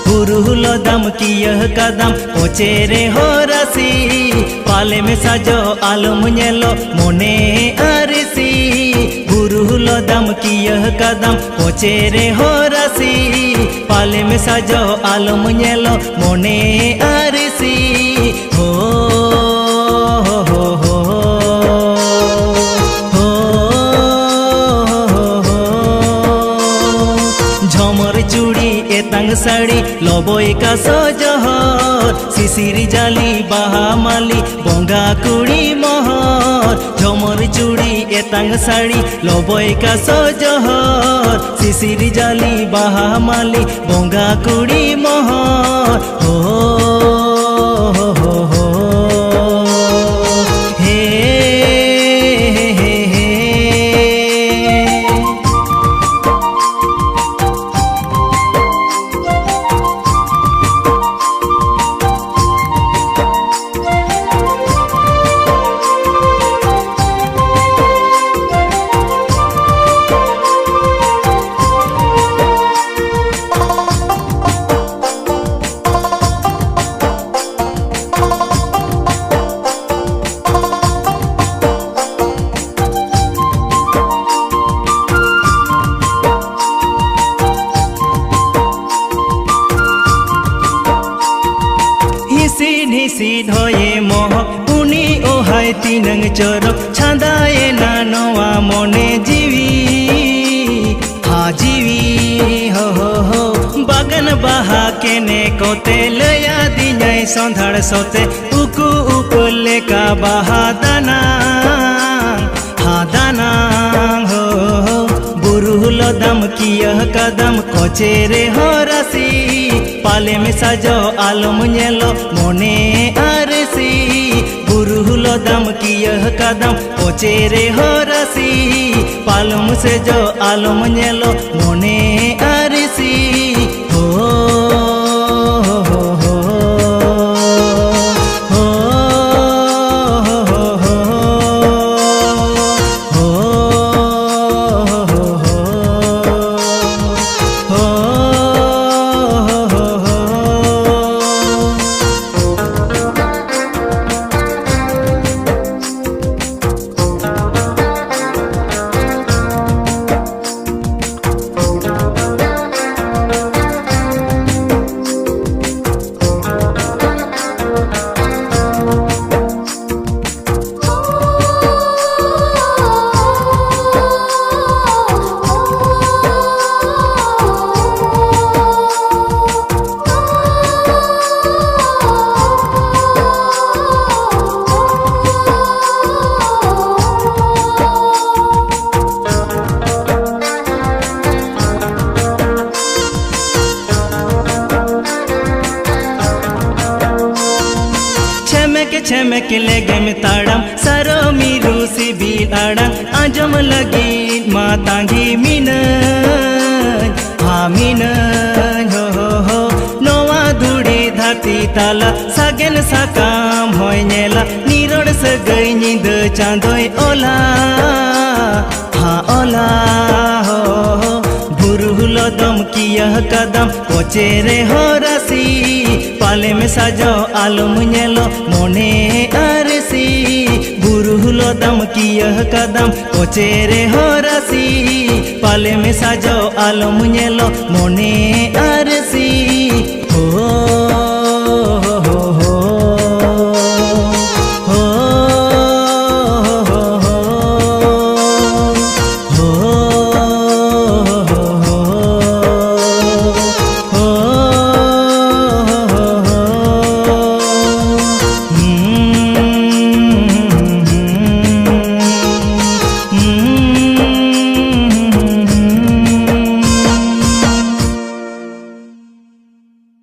बुरुलो दम की यह कदम ओचेरे हो रसी पाले में साजो आलम नेलो मोने अरसी बुरुलो दम की यह कदम ओचेरे हो रसी पाले में साजो आलम नेलो मोने अरसी हो झमर चूड़ी एतंग साड़ी लबोई का सजहर शिशिरी जाली बाहा माली बंगा कुड़ी महर झमर चूड़ी एतंग साड़ी लबोई का सजहर शिशिरी जाली बाहा माली बंगा कुड़ी महर हो निसी धोये मोह उनी ओहाय तीनंग चोरक छांदाए नानोआ मोने जीवी हा जीवी हो बागन बहा केने कोते लया दिनाय संधाड़ सोते उकु उपले का बहा दाना हा दाना हो बुरुलो दम की यह कदम कोचेरे हो रसी पाले में साजो आलम नेलो मोने अरसी बुरुलो दम की यह कदम ओचेरे हो रसी पालम से जो आलम नेलो मोने अरसी हो छेमेक लेगे में ताड़म सारो मीरू सी बील आड़म आजम लगी मातांगी मीन हा मीन हो नोवा धुड़ी धाती ताला सागेन साकाम होय नेला निरोड़ से गई नींद चांदोय ओला हा ओला हो बुरुलो दम की यह कदम कोचेरे हो रसी पाले में साजो आलम नेलो मोने अरसी बुरुलो दम की यह कदम कोचेरे हो रसी पाले में साजो आलम नेलो मोने अरसी।